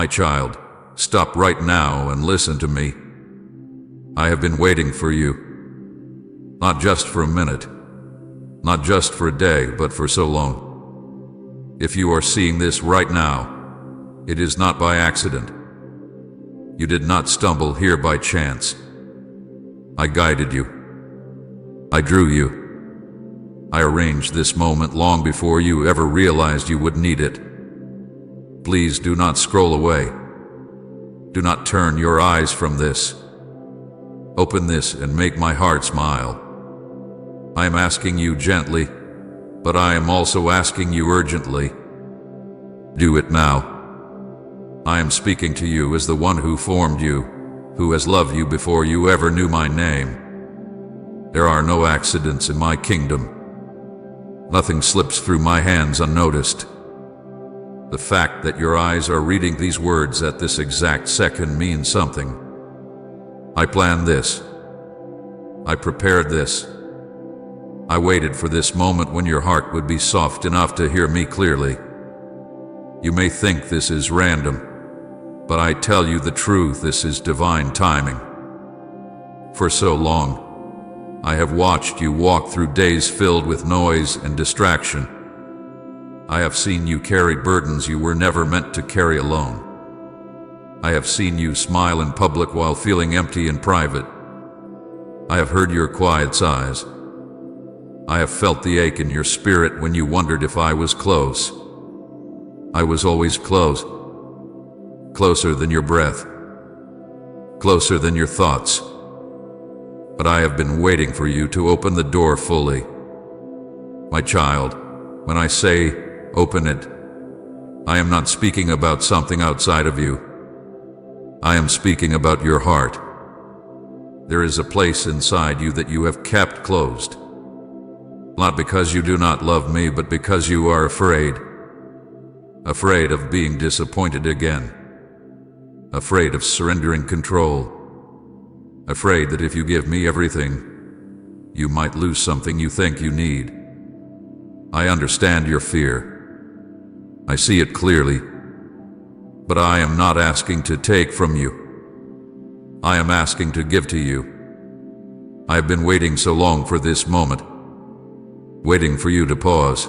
My child, stop right now and listen to me. I have been waiting for you. Not just for a minute, not just for a day, but for so long. If you are seeing this right now, it is not by accident. You did not stumble here by chance. I guided you. I drew you. I arranged this moment long before you ever realized you would need it. Please do not scroll away. Do not turn your eyes from this. Open this and make my heart smile. I am asking you gently, but I am also asking you urgently. Do it now. I am speaking to you as the one who formed you, who has loved you before you ever knew my name. There are no accidents in my kingdom. Nothing slips through my hands unnoticed. The fact that your eyes are reading these words at this exact second means something. I planned this. I prepared this. I waited for this moment when your heart would be soft enough to hear me clearly. You may think this is random, but I tell you the truth, this is divine timing. For so long, I have watched you walk through days filled with noise and distraction. I have seen you carry burdens you were never meant to carry alone. I have seen you smile in public while feeling empty in private. I have heard your quiet sighs. I have felt the ache in your spirit when you wondered if I was close. I was always close. Closer than your breath. Closer than your thoughts. But I have been waiting for you to open the door fully. My child, when I say, open it, I am not speaking about something outside of you. I am speaking about your heart. There is a place inside you that you have kept closed. Not because you do not love me, but because you are afraid. Afraid of being disappointed again. Afraid of surrendering control. Afraid that if you give me everything, you might lose something you think you need. I understand your fear. I see it clearly. But I am not asking to take from you. I am asking to give to you. I have been waiting so long for this moment. Waiting for you to pause.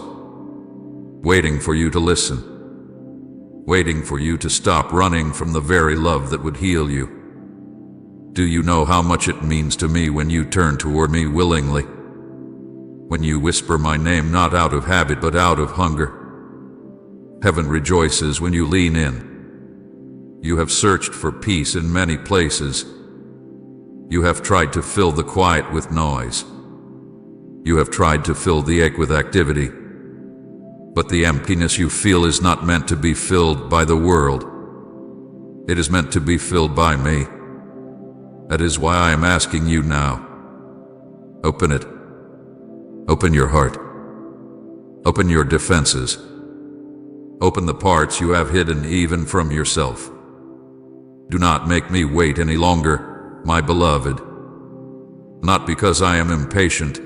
Waiting for you to listen. Waiting for you to stop running from the very love that would heal you. Do you know how much it means to me when you turn toward me willingly? When you whisper my name not out of habit but out of hunger? Heaven rejoices when you lean in. You have searched for peace in many places. You have tried to fill the quiet with noise. You have tried to fill the ache with activity. But the emptiness you feel is not meant to be filled by the world. It is meant to be filled by me. That is why I am asking you now. Open it. Open your heart. Open your defenses. Open the parts you have hidden even from yourself. Do not make me wait any longer, my beloved. Not because I am impatient,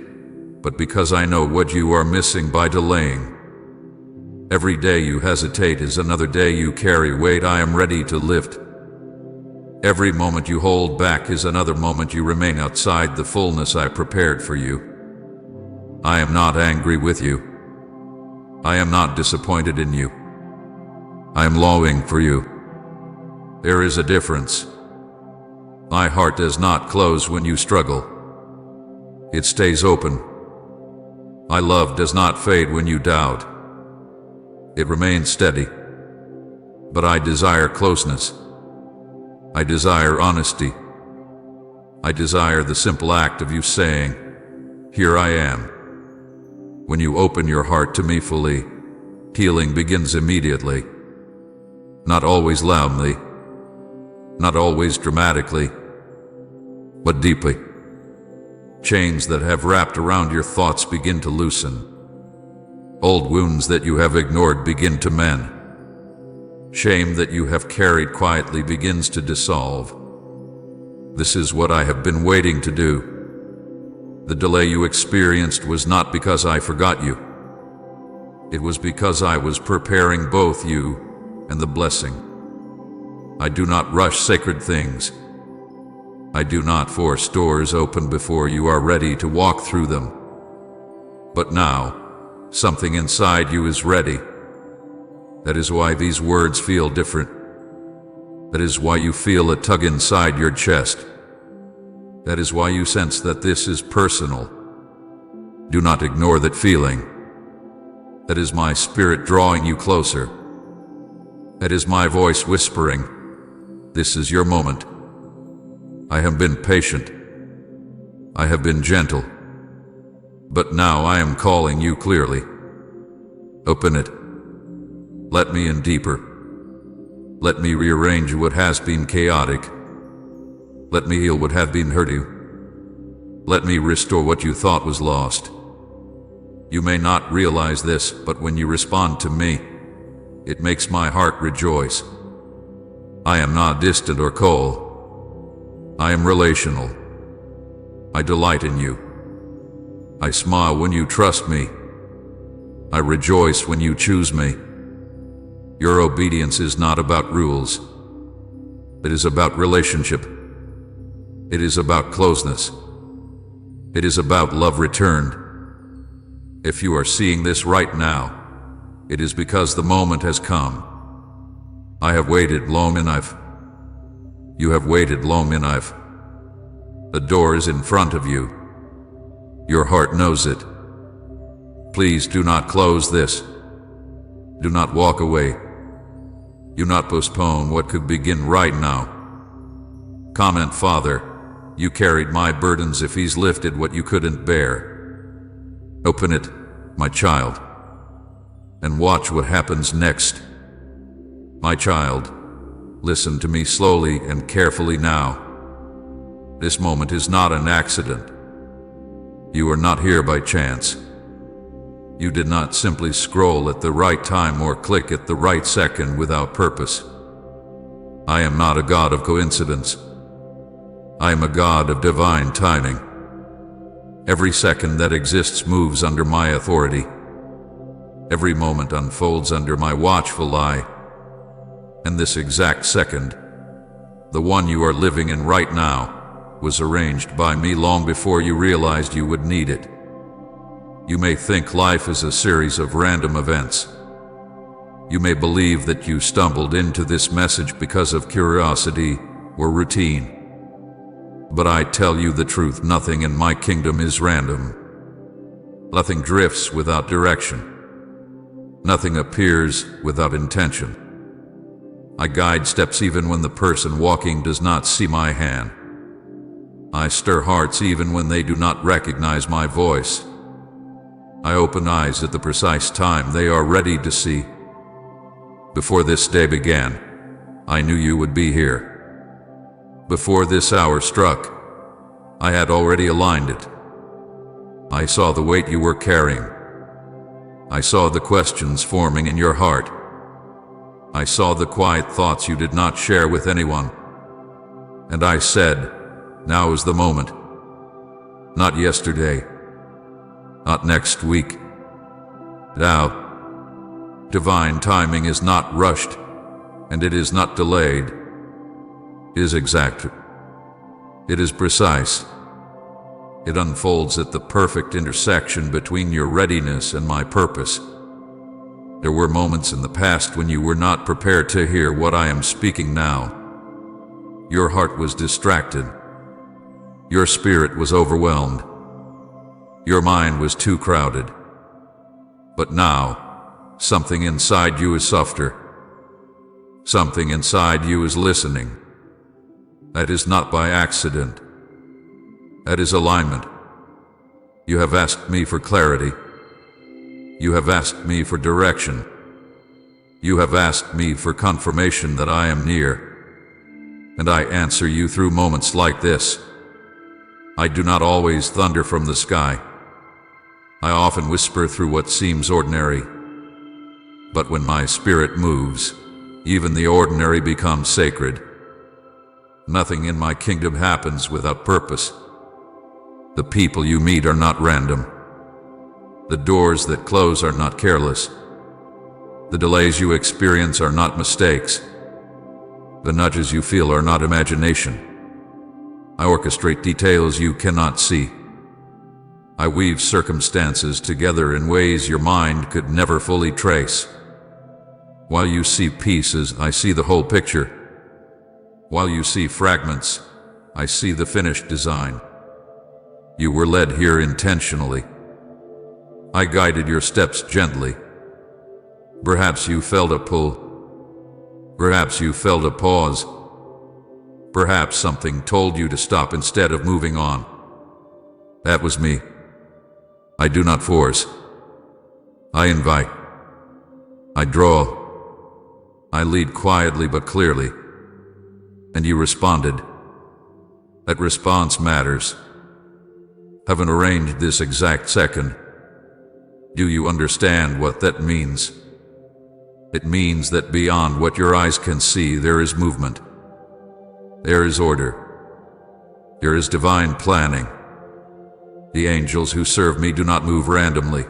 but because I know what you are missing by delaying. Every day you hesitate is another day you carry weight I am ready to lift. Every moment you hold back is another moment you remain outside the fullness I prepared for you. I am not angry with you. I am not disappointed in you. I am longing for you. There is a difference. My heart does not close when you struggle. It stays open. My love does not fade when you doubt. It remains steady. But I desire closeness. I desire honesty. I desire the simple act of you saying, "Here I am." When you open your heart to me fully, healing begins immediately. Not always loudly, not always dramatically, but deeply. Chains that have wrapped around your thoughts begin to loosen. Old wounds that you have ignored begin to mend. Shame that you have carried quietly begins to dissolve. This is what I have been waiting to do. The delay you experienced was not because I forgot you. It was because I was preparing both you and the blessing. I do not rush sacred things. I do not force doors open before you are ready to walk through them. But now, something inside you is ready. That is why these words feel different. That is why you feel a tug inside your chest. That is why you sense that this is personal. Do not ignore that feeling. That is my spirit drawing you closer. That is my voice whispering, "This is your moment." I have been patient. I have been gentle. But now I am calling you clearly. Open it. Let me in deeper. Let me rearrange what has been chaotic. Let me heal what had been hurt you. Let me restore what you thought was lost. You may not realize this, but when you respond to me, it makes my heart rejoice. I am not distant or cold. I am relational. I delight in you. I smile when you trust me. I rejoice when you choose me. Your obedience is not about rules. It is about relationship. It is about closeness. It is about love returned. If you are seeing this right now, it is because the moment has come. I have waited long enough. You have waited long enough. The door is in front of you. Your heart knows it. Please do not close this. Do not walk away. Do not postpone what could begin right now. Comment, Father, you carried my burdens if he's lifted what you couldn't bear. Open it, my child, and watch what happens next. My child, listen to me slowly and carefully now. This moment is not an accident. You are not here by chance. You did not simply scroll at the right time or click at the right second without purpose. I am not a God of coincidence. I am a God of divine timing. Every second that exists moves under my authority. Every moment unfolds under my watchful eye. And this exact second, the one you are living in right now, was arranged by me long before you realized you would need it. You may think life is a series of random events. You may believe that you stumbled into this message because of curiosity or routine. But I tell you the truth, nothing in my kingdom is random. Nothing drifts without direction. Nothing appears without intention. I guide steps even when the person walking does not see my hand. I stir hearts even when they do not recognize my voice. I open eyes at the precise time they are ready to see. Before this day began, I knew you would be here. Before this hour struck, I had already aligned it. I saw the weight you were carrying. I saw the questions forming in your heart. I saw the quiet thoughts you did not share with anyone. And I said, now is the moment. Not yesterday. Not next week. Now. Divine timing is not rushed, and it is not delayed. It is exact. It is precise. It unfolds at the perfect intersection between your readiness and my purpose. There were moments in the past when you were not prepared to hear what I am speaking now. Your heart was distracted. Your spirit was overwhelmed. Your mind was too crowded. But now, something inside you is softer. Something inside you is listening. That is not by accident. That is alignment. You have asked me for clarity. You have asked me for direction. You have asked me for confirmation that I am near. And I answer you through moments like this. I do not always thunder from the sky. I often whisper through what seems ordinary. But when my spirit moves, even the ordinary becomes sacred. Nothing in my kingdom happens without purpose. The people you meet are not random. The doors that close are not careless. The delays you experience are not mistakes. The nudges you feel are not imagination. I orchestrate details you cannot see. I weave circumstances together in ways your mind could never fully trace. While you see pieces, I see the whole picture. While you see fragments, I see the finished design. You were led here intentionally. I guided your steps gently. Perhaps you felt a pull. Perhaps you felt a pause. Perhaps something told you to stop instead of moving on. That was me. I do not force. I invite. I draw. I lead quietly but clearly. And you responded. That response matters. Haven't arranged this exact second. Do you understand what that means? It means that beyond what your eyes can see, there is movement. There is order. There is divine planning. The angels who serve me do not move randomly.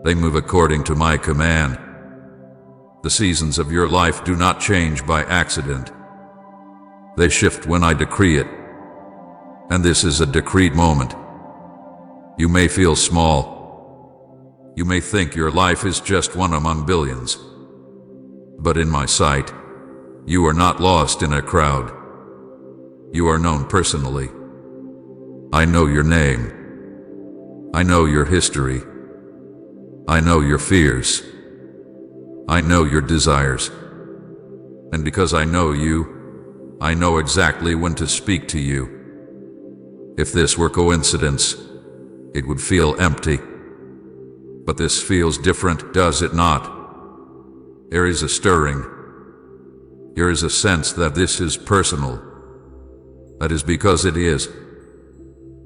They move according to my command. The seasons of your life do not change by accident. They shift when I decree it. And this is a decreed moment. You may feel small. You may think your life is just one among billions. But in my sight, you are not lost in a crowd. You are known personally. I know your name. I know your history. I know your fears. I know your desires. And because I know you, I know exactly when to speak to you. If this were coincidence, it would feel empty. But this feels different, does it not? There is a stirring. There is a sense that this is personal. That is because it is.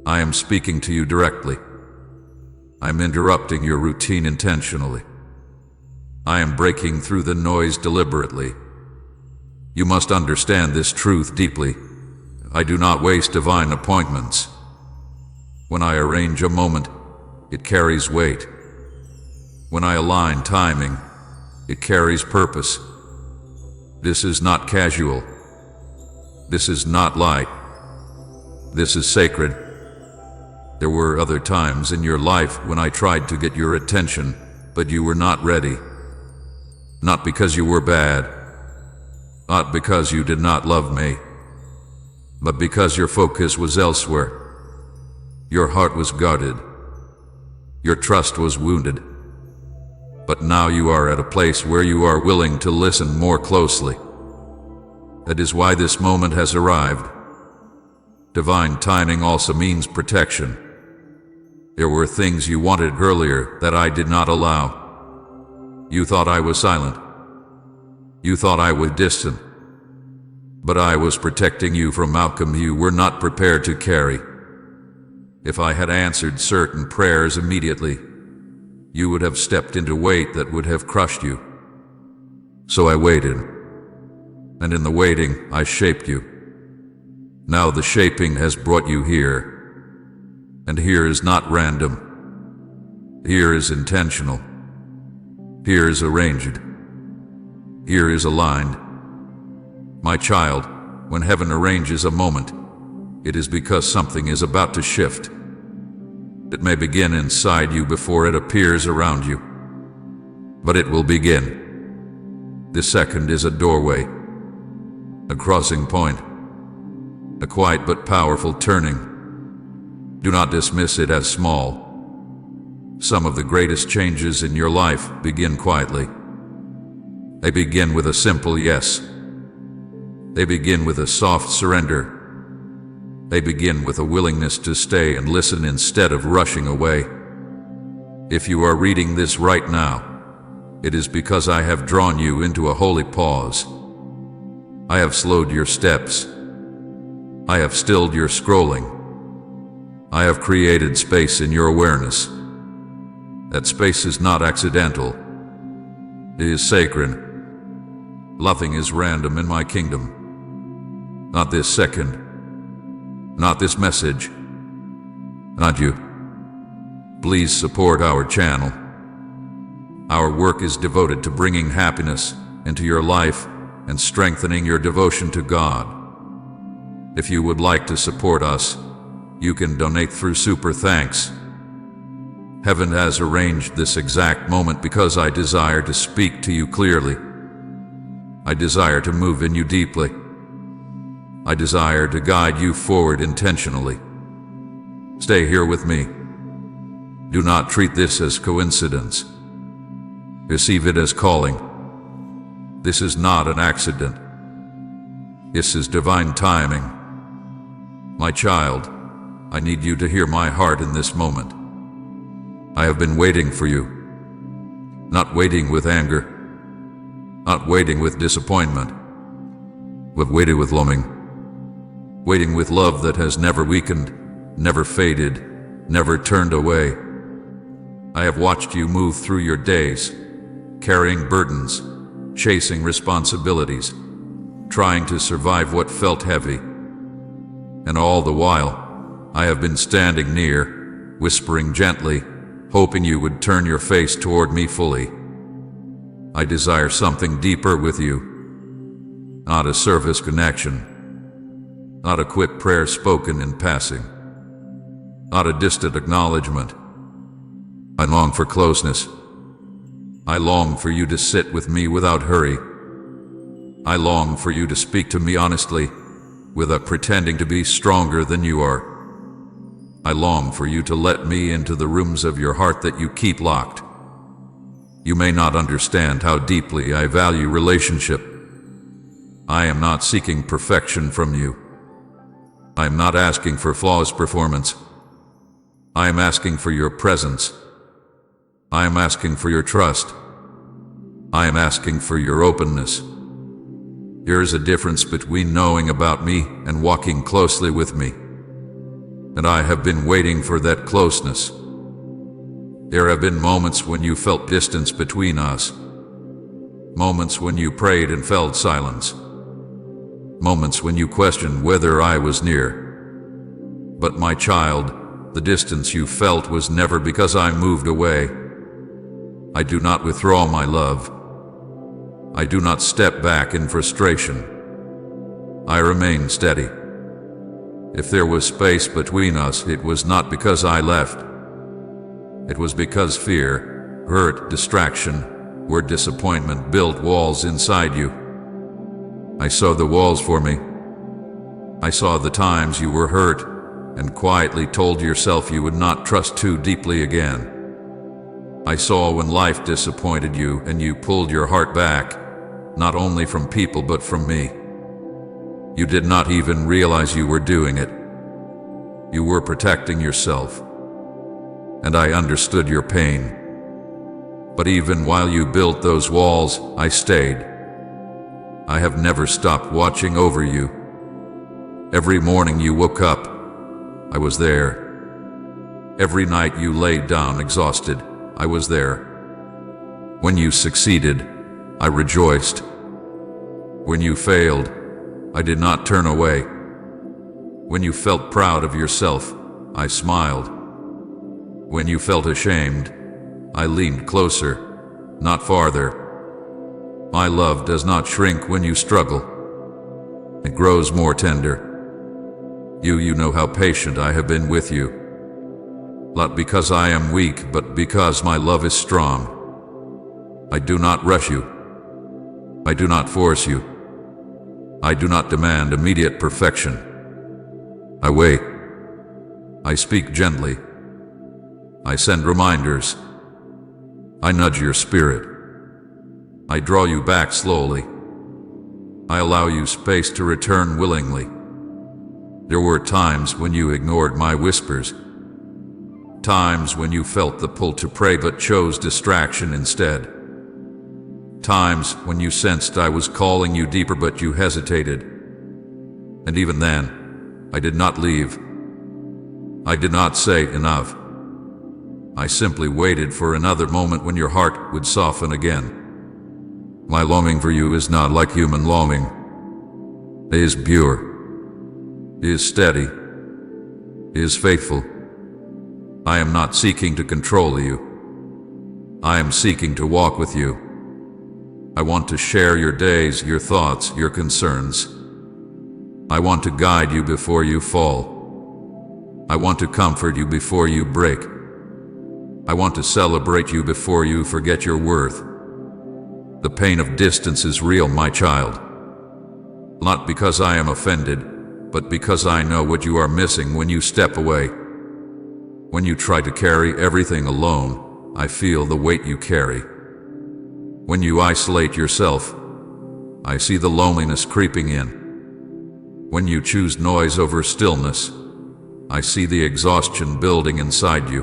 I am speaking to you directly. I am interrupting your routine intentionally. I am breaking through the noise deliberately. You must understand this truth deeply. I do not waste divine appointments. When I arrange a moment, it carries weight. When I align timing, it carries purpose. This is not casual. This is not light. This is sacred. There were other times in your life when I tried to get your attention, but you were not ready. Not because you were bad, not because you did not love me, but because your focus was elsewhere. Your heart was guarded. Your trust was wounded. But now you are at a place where you are willing to listen more closely. That is why this moment has arrived. Divine timing also means protection. There were things you wanted earlier that I did not allow. You thought I was silent. You thought I was distant. But I was protecting you from outcome you were not prepared to carry. If I had answered certain prayers immediately, you would have stepped into weight that would have crushed you. So I waited. And in the waiting, I shaped you. Now the shaping has brought you here. And here is not random. Here is intentional. Here is arranged. Here is aligned. My child, when heaven arranges a moment, it is because something is about to shift. It may begin inside you before it appears around you. But it will begin. This second is a doorway, a crossing point, a quiet but powerful turning. Do not dismiss it as small. Some of the greatest changes in your life begin quietly. They begin with a simple yes. They begin with a soft surrender. They begin with a willingness to stay and listen instead of rushing away. If you are reading this right now, it is because I have drawn you into a holy pause. I have slowed your steps. I have stilled your scrolling. I have created space in your awareness. That space is not accidental. It is sacred. Nothing is random in my kingdom. Not this second. Not this message. Not you. Please support our channel. Our work is devoted to bringing happiness into your life and strengthening your devotion to God. If you would like to support us, you can donate through Super Thanks. Heaven has arranged this exact moment because I desire to speak to you clearly. I desire to move in you deeply. I desire to guide you forward intentionally. Stay here with me. Do not treat this as coincidence. Receive it as calling. This is not an accident. This is divine timing. My child, I need you to hear my heart in this moment. I have been waiting for you. Not waiting with anger. Not waiting with disappointment. But waiting with longing. Waiting with love that has never weakened, never faded, never turned away. I have watched you move through your days, carrying burdens, chasing responsibilities, trying to survive what felt heavy. And all the while, I have been standing near, whispering gently, hoping you would turn your face toward me fully. I desire something deeper with you, not a surface connection, not a quick prayer spoken in passing, not a distant acknowledgement. I long for closeness. I long for you to sit with me without hurry. I long for you to speak to me honestly, without pretending to be stronger than you are. I long for you to let me into the rooms of your heart that you keep locked. You may not understand how deeply I value relationship. I am not seeking perfection from you. I am not asking for flawless performance. I am asking for your presence. I am asking for your trust. I am asking for your openness. There is a difference between knowing about me and walking closely with me. And I have been waiting for that closeness. There have been moments when you felt distance between us. Moments when you prayed and felt silence. Moments when you questioned whether I was near. But my child, the distance you felt was never because I moved away. I do not withdraw my love. I do not step back in frustration. I remain steady. If there was space between us, it was not because I left. It was because fear, hurt, distraction, or disappointment built walls inside you. I saw the walls for me. I saw the times you were hurt and quietly told yourself you would not trust too deeply again. I saw when life disappointed you and you pulled your heart back, not only from people but from me. You did not even realize you were doing it. You were protecting yourself. And I understood your pain. But even while you built those walls, I stayed. I have never stopped watching over you. Every morning you woke up, I was there. Every night you laid down exhausted, I was there. When you succeeded, I rejoiced. When you failed, I did not turn away. When you felt proud of yourself, I smiled. When you felt ashamed, I leaned closer, not farther. My love does not shrink when you struggle. It grows more tender. You know how patient I have been with you. Not because I am weak, but because my love is strong. I do not rush you. I do not force you. I do not demand immediate perfection. I wait. I speak gently. I send reminders. I nudge your spirit. I draw you back slowly. I allow you space to return willingly. There were times when you ignored my whispers. Times when you felt the pull to pray but chose distraction instead. Times when you sensed I was calling you deeper but you hesitated. And even then, I did not leave. I did not say enough. I simply waited for another moment when your heart would soften again. My longing for you is not like human longing. It is pure. It is steady. It is faithful. I am not seeking to control you. I am seeking to walk with you. I want to share your days, your thoughts, your concerns. I want to guide you before you fall. I want to comfort you before you break. I want to celebrate you before you forget your worth. The pain of distance is real, my child. Not because I am offended, but because I know what you are missing when you step away. When you try to carry everything alone, I feel the weight you carry. When you isolate yourself, I see the loneliness creeping in. When you choose noise over stillness, I see the exhaustion building inside you.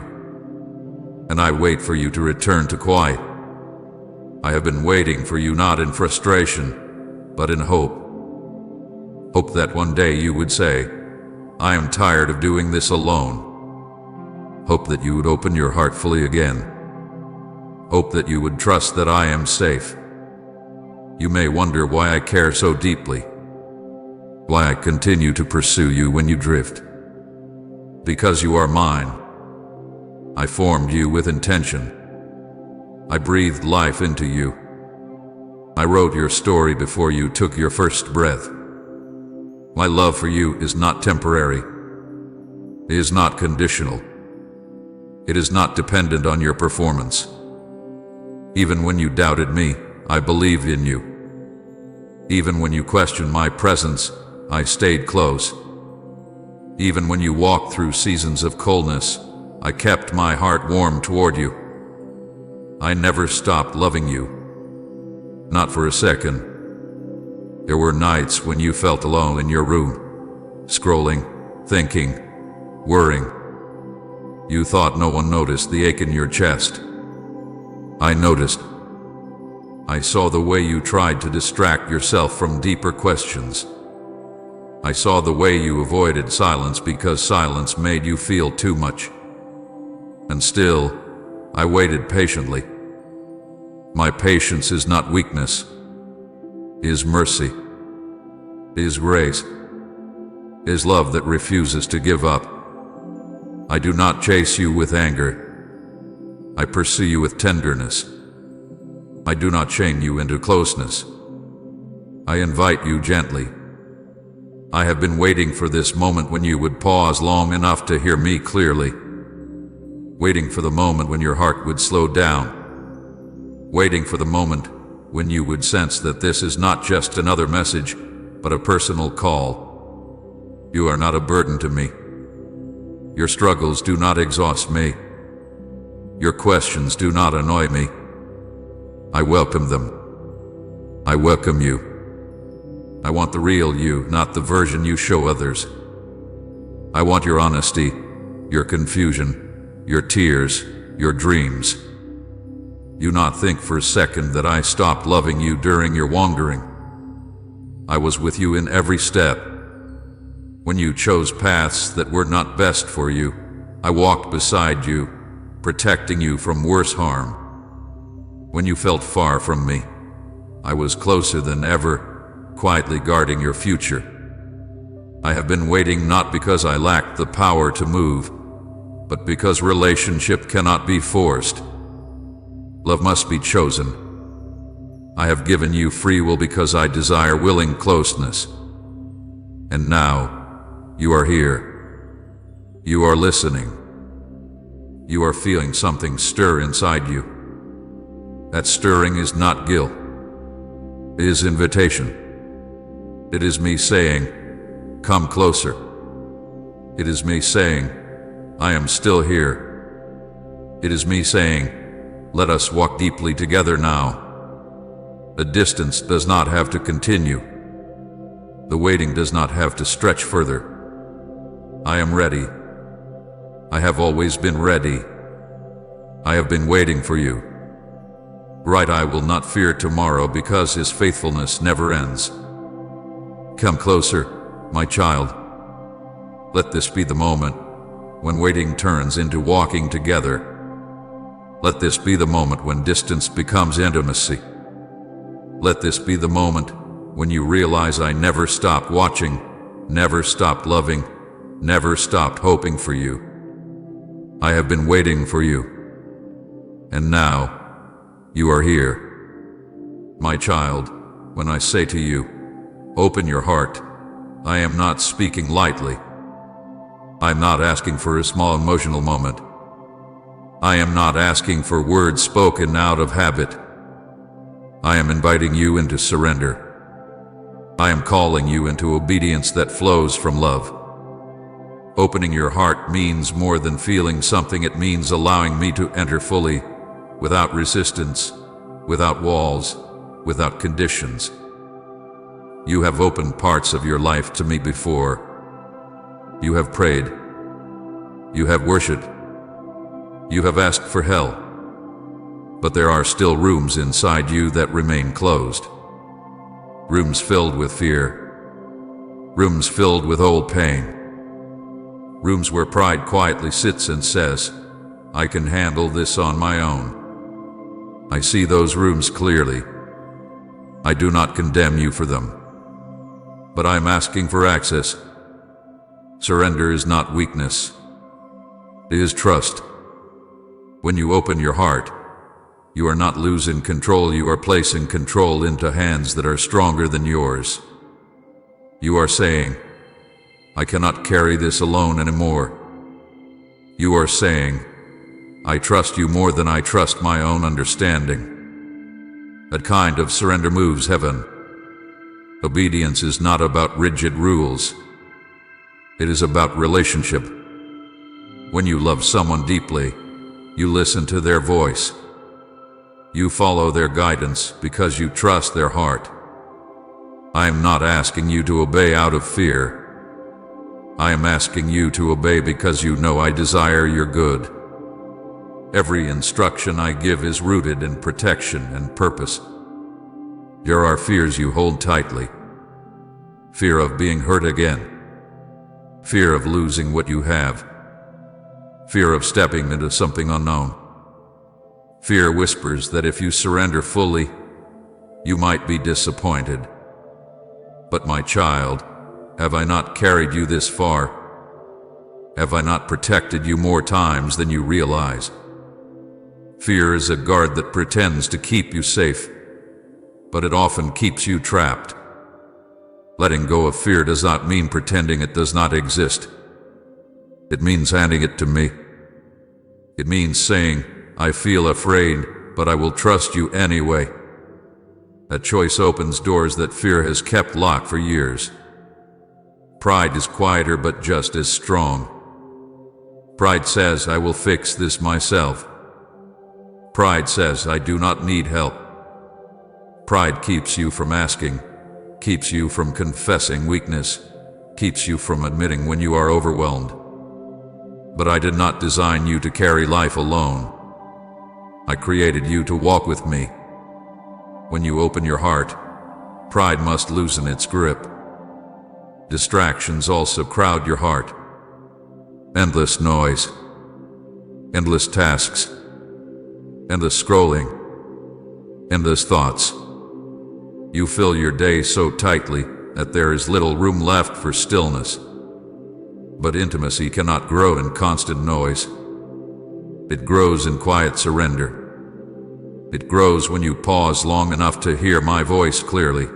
And I wait for you to return to quiet. I have been waiting for you not in frustration, but in hope. Hope that one day you would say, I am tired of doing this alone. Hope that you would open your heart fully again. Hope that you would trust that I am safe. You may wonder why I care so deeply, why I continue to pursue you when you drift. Because you are mine. I formed you with intention. I breathed life into you. I wrote your story before you took your first breath. My love for you is not temporary. It is not conditional. It is not dependent on your performance. Even when you doubted me, I believed in you. Even when you questioned my presence, I stayed close. Even when you walked through seasons of coldness, I kept my heart warm toward you. I never stopped loving you. Not for a second. There were nights when you felt alone in your room, scrolling, thinking, worrying. You thought no one noticed the ache in your chest. I noticed. I saw the way you tried to distract yourself from deeper questions. I saw the way you avoided silence because silence made you feel too much. And still, I waited patiently. My patience is not weakness. It is mercy. It is grace. It is love that refuses to give up. I do not chase you with anger. I pursue you with tenderness. I do not chain you into closeness. I invite you gently. I have been waiting for this moment when you would pause long enough to hear me clearly. Waiting for the moment when your heart would slow down. Waiting for the moment when you would sense that this is not just another message, but a personal call. You are not a burden to me. Your struggles do not exhaust me. Your questions do not annoy me. I welcome them. I welcome you. I want the real you, not the version you show others. I want your honesty, your confusion, your tears, your dreams. Do not think for a second that I stopped loving you during your wandering. I was with you in every step. When you chose paths that were not best for you, I walked beside you, protecting you from worse harm. When you felt far from me, I was closer than ever, quietly guarding your future. I have been waiting not because I lacked the power to move, but because relationship cannot be forced. Love must be chosen. I have given you free will because I desire willing closeness. And now, you are here. You are listening. You are feeling something stir inside you. That stirring is not guilt. It is invitation. It is me saying, come closer. It is me saying, I am still here. It is me saying, let us walk deeply together now. The distance does not have to continue. The waiting does not have to stretch further. I am ready. I have always been ready. I have been waiting for you. Right, I will not fear tomorrow because his faithfulness never ends. Come closer, my child. Let this be the moment when waiting turns into walking together. Let this be the moment when distance becomes intimacy. Let this be the moment when you realize I never stopped watching, never stopped loving, never stopped hoping for you. I have been waiting for you. And now, you are here. My child, when I say to you, open your heart, I am not speaking lightly. I am not asking for a small emotional moment. I am not asking for words spoken out of habit. I am inviting you into surrender. I am calling you into obedience that flows from love. Opening your heart means more than feeling something. It means allowing me to enter fully, without resistance, without walls, without conditions. You have opened parts of your life to me before. You have prayed. You have worshiped. You have asked for help. But there are still rooms inside you that remain closed. Rooms filled with fear. Rooms filled with old pain. Rooms where pride quietly sits and says, I can handle this on my own. I see those rooms clearly. I do not condemn you for them. But I am asking for access. Surrender is not weakness. It is trust. When you open your heart, you are not losing control. You are placing control into hands that are stronger than yours. You are saying, I cannot carry this alone anymore. You are saying, I trust you more than I trust my own understanding. That kind of surrender moves heaven. Obedience is not about rigid rules. It is about relationship. When you love someone deeply, you listen to their voice. You follow their guidance because you trust their heart. I am not asking you to obey out of fear. I am asking you to obey because you know I desire your good. Every instruction I give is rooted in protection and purpose. There are fears you hold tightly. Fear of being hurt again. Fear of losing what you have. Fear of stepping into something unknown. Fear whispers that if you surrender fully, you might be disappointed. But my child, have I not carried you this far? Have I not protected you more times than you realize? Fear is a guard that pretends to keep you safe, but it often keeps you trapped. Letting go of fear does not mean pretending it does not exist. It means handing it to me. It means saying, I feel afraid, but I will trust you anyway. That choice opens doors that fear has kept locked for years. Pride is quieter but just as strong. Pride says, I will fix this myself. Pride says, I do not need help. Pride keeps you from asking, keeps you from confessing weakness, keeps you from admitting when you are overwhelmed. But I did not design you to carry life alone. I created you to walk with me. When you open your heart, pride must loosen its grip. Distractions also crowd your heart. Endless noise, endless tasks, endless scrolling, endless thoughts. You fill your day so tightly that there is little room left for stillness. But intimacy cannot grow in constant noise. It grows in quiet surrender. It grows when you pause long enough to hear my voice clearly.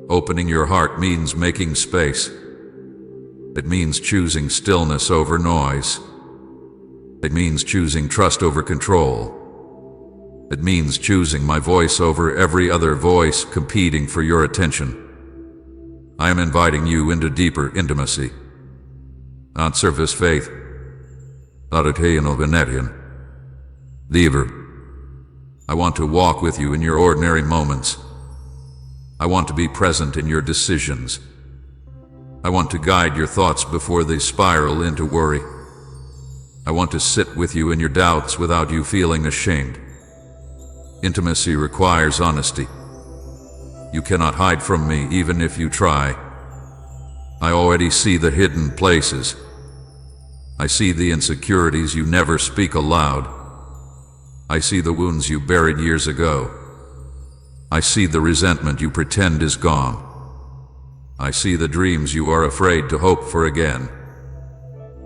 Opening your heart means making space. It means choosing stillness over noise. It means choosing trust over control. It means choosing my voice over every other voice competing for your attention. I am inviting you into deeper intimacy. Not surface faith. Deeper. I want to walk with you in your ordinary moments. I want to be present in your decisions. I want to guide your thoughts before they spiral into worry. I want to sit with you in your doubts without you feeling ashamed. Intimacy requires honesty. You cannot hide from me even if you try. I already see the hidden places. I see the insecurities you never speak aloud. I see the wounds you buried years ago. I see the resentment you pretend is gone. I see the dreams you are afraid to hope for again.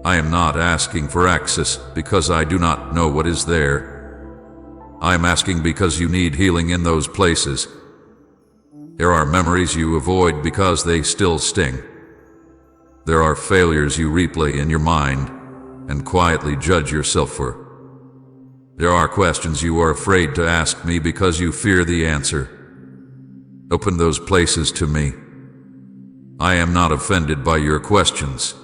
I am not asking for access because I do not know what is there. I am asking because you need healing in those places. There are memories you avoid because they still sting. There are failures you replay in your mind and quietly judge yourself for. There are questions you are afraid to ask me because you fear the answer. Open those places to me. I am not offended by your questions.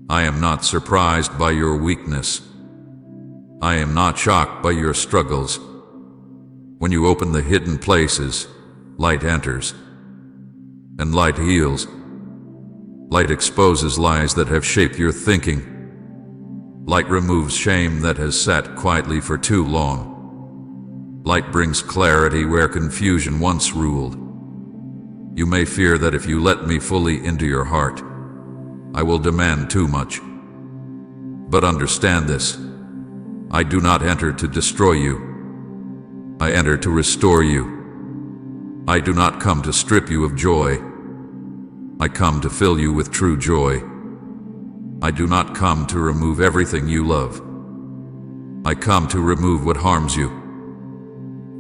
I am not surprised by your weakness. I am not shocked by your struggles. When you open the hidden places, light enters, and light heals. Light exposes lies that have shaped your thinking. Light removes shame that has sat quietly for too long. Light brings clarity where confusion once ruled. You may fear that if you let me fully into your heart, I will demand too much. But understand this. I do not enter to destroy you. I enter to restore you. I do not come to strip you of joy. I come to fill you with true joy. I do not come to remove everything you love. I come to remove what harms you.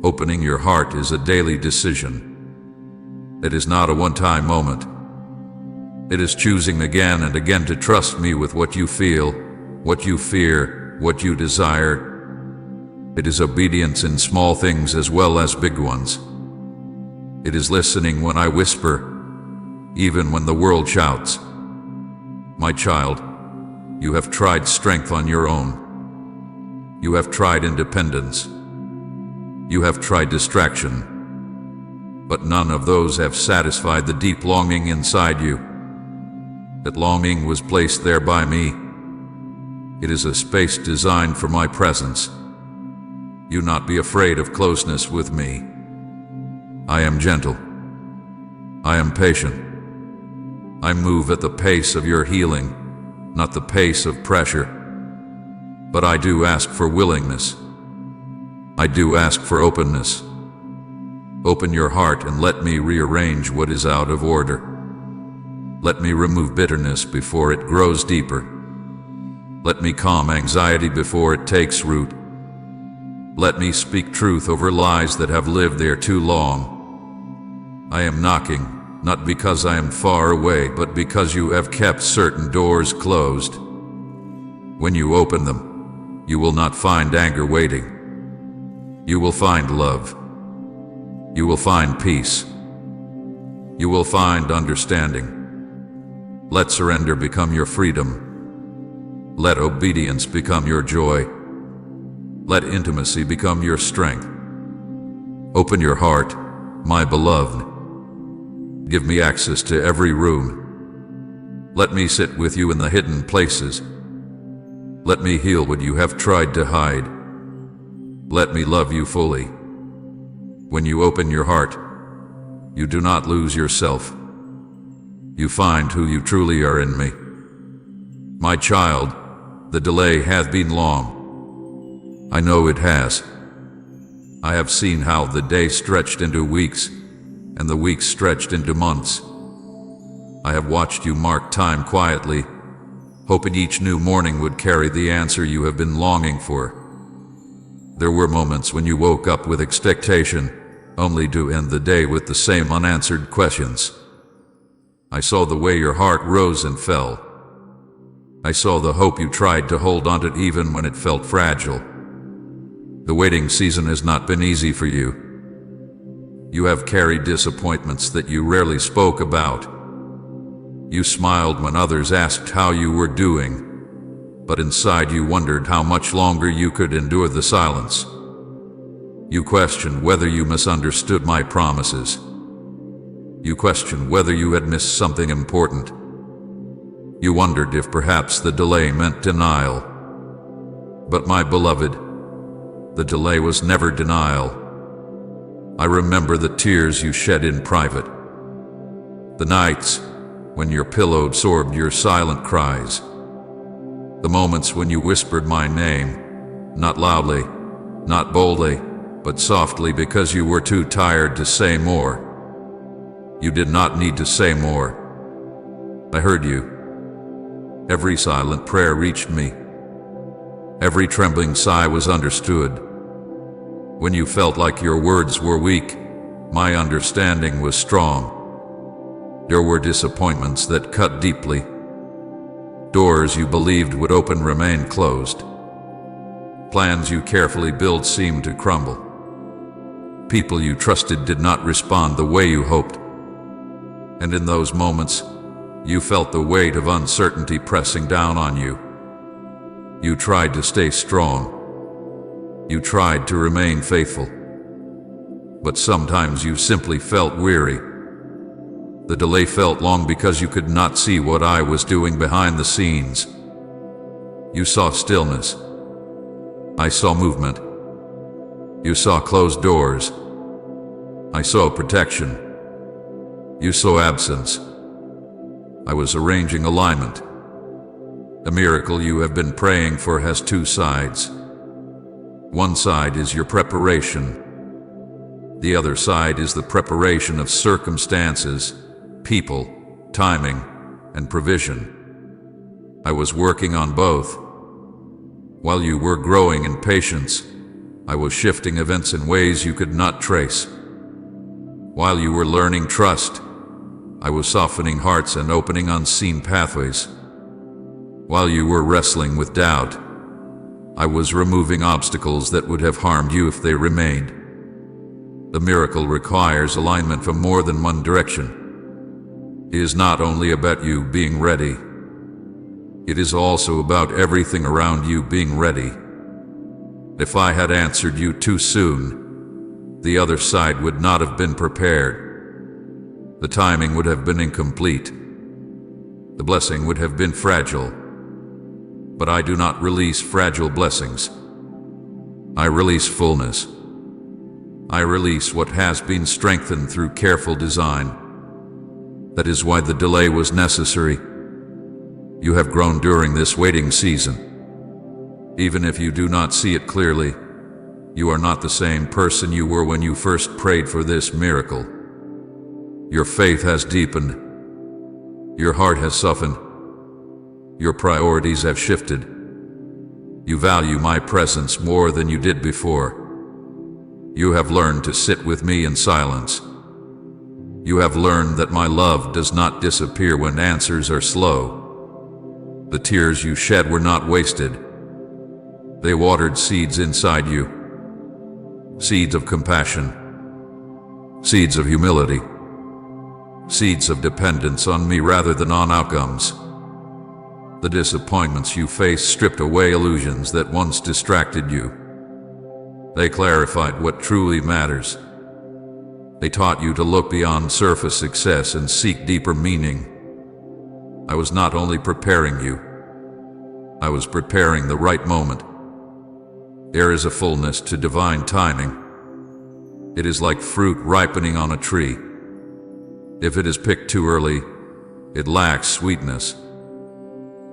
Opening your heart is a daily decision. It is not a one-time moment. It is choosing again and again to trust me with what you feel, what you fear, what you desire. It is obedience in small things as well as big ones. It is listening when I whisper, even when the world shouts. My child, you have tried strength on your own. You have tried independence. You have tried distraction. But none of those have satisfied the deep longing inside you. That longing was placed there by me. It is a space designed for my presence. You not be afraid of closeness with me. I am gentle. I am patient. I move at the pace of your healing, not the pace of pressure. But I do ask for willingness. I do ask for openness. Open your heart and let me rearrange what is out of order. Let me remove bitterness before it grows deeper. Let me calm anxiety before it takes root. Let me speak truth over lies that have lived there too long. I am knocking, not because I am far away, but because you have kept certain doors closed. When you open them, you will not find anger waiting. You will find love. You will find peace. You will find understanding. Let surrender become your freedom. Let obedience become your joy. Let intimacy become your strength. Open your heart, my beloved. Give me access to every room. Let me sit with you in the hidden places. Let me heal what you have tried to hide. Let me love you fully. When you open your heart, you do not lose yourself. You find who you truly are in me. My child, the delay hath been long. I know it has. I have seen how the day stretched into weeks, and the weeks stretched into months. I have watched you mark time quietly, hoping each new morning would carry the answer you have been longing for. There were moments when you woke up with expectation, only to end the day with the same unanswered questions. I saw the way your heart rose and fell. I saw the hope you tried to hold onto even when it felt fragile. The waiting season has not been easy for you. You have carried disappointments that you rarely spoke about. You smiled when others asked how you were doing, but inside you wondered how much longer you could endure the silence. You questioned whether you misunderstood my promises. You questioned whether you had missed something important. You wondered if perhaps the delay meant denial. But my beloved, the delay was never denial. I remember the tears you shed in private. The nights when your pillow absorbed your silent cries. The moments when you whispered my name, not loudly, not boldly, but softly because you were too tired to say more. You did not need to say more. I heard you. Every silent prayer reached me. Every trembling sigh was understood. When you felt like your words were weak, my understanding was strong. There were disappointments that cut deeply. Doors you believed would open remained closed. Plans you carefully built seemed to crumble. People you trusted did not respond the way you hoped. And in those moments, you felt the weight of uncertainty pressing down on you. You tried to stay strong. You tried to remain faithful. But sometimes you simply felt weary. The delay felt long because you could not see what I was doing behind the scenes. You saw stillness. I saw movement. You saw closed doors. I saw protection. You saw absence. I was arranging alignment. The miracle you have been praying for has two sides. One side is your preparation. The other side is the preparation of circumstances, people, timing, and provision. I was working on both. While you were growing in patience, I was shifting events in ways you could not trace. While you were learning trust, I was softening hearts and opening unseen pathways. While you were wrestling with doubt, I was removing obstacles that would have harmed you if they remained. The miracle requires alignment from more than one direction. It is not only about you being ready. It is also about everything around you being ready. If I had answered you too soon, the other side would not have been prepared. The timing would have been incomplete. The blessing would have been fragile. But I do not release fragile blessings. I release fullness. I release what has been strengthened through careful design. That is why the delay was necessary. You have grown during this waiting season. Even if you do not see it clearly, you are not the same person you were when you first prayed for this miracle. Your faith has deepened. Your heart has softened. Your priorities have shifted. You value my presence more than you did before. You have learned to sit with me in silence. You have learned that my love does not disappear when answers are slow. The tears you shed were not wasted. They watered seeds inside you. Seeds of compassion. Seeds of humility. Seeds of dependence on me rather than on outcomes. The disappointments you faced stripped away illusions that once distracted you. They clarified what truly matters. They taught you to look beyond surface success and seek deeper meaning. I was not only preparing you, I was preparing the right moment. There is a fullness to divine timing. It is like fruit ripening on a tree. If it is picked too early, it lacks sweetness.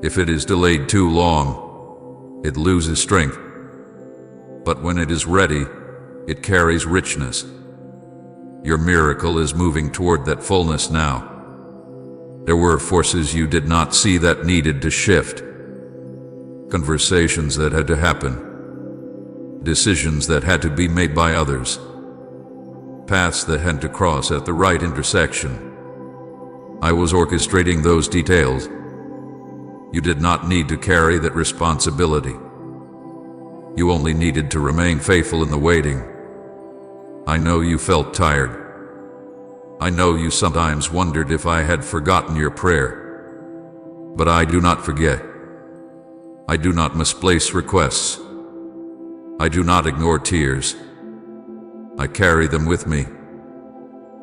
If it is delayed too long, it loses strength. But when it is ready, it carries richness. Your miracle is moving toward that fullness now. There were forces you did not see that needed to shift. Conversations that had to happen. Decisions that had to be made by others. Paths that had to cross at the right intersection. I was orchestrating those details. You did not need to carry that responsibility. You only needed to remain faithful in the waiting. I know you felt tired. I know you sometimes wondered if I had forgotten your prayer. But I do not forget. I do not misplace requests. I do not ignore tears. I carry them with me.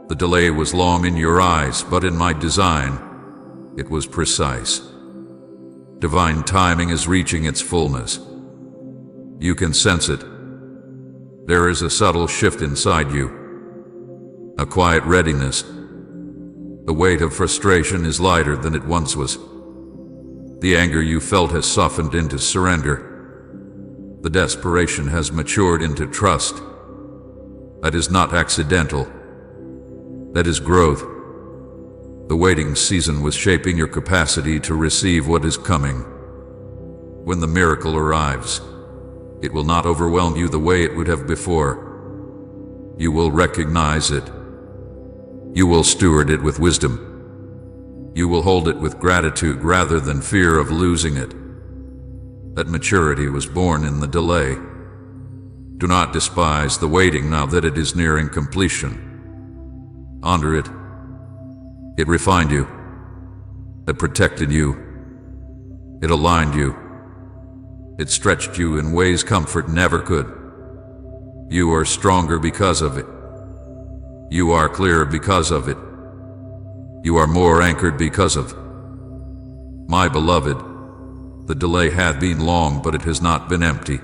The delay was long in your eyes, but in my design, it was precise. Divine timing is reaching its fullness. You can sense it. There is a subtle shift inside you. A quiet readiness. The weight of frustration is lighter than it once was. The anger you felt has softened into surrender. The desperation has matured into trust. That is not accidental. That is growth. The waiting season was shaping your capacity to receive what is coming. When the miracle arrives, it will not overwhelm you the way it would have before. You will recognize it. You will steward it with wisdom. You will hold it with gratitude rather than fear of losing it. That maturity was born in the delay. Do not despise the waiting now that it is nearing completion. Honor it. It refined you. It protected you. It aligned you. It stretched you in ways comfort never could. You are stronger because of it. You are clearer because of it. You are more anchored because of. My beloved, the delay hath been long, but it has not been empty.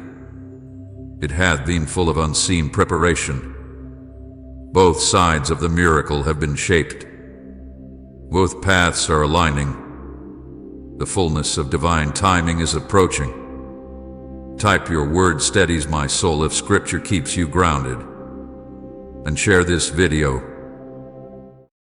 It hath been full of unseen preparation. Both sides of the miracle have been shaped. Both paths are aligning. The fullness of divine timing is approaching. Type your word steadies my soul if scripture keeps you grounded. And share this video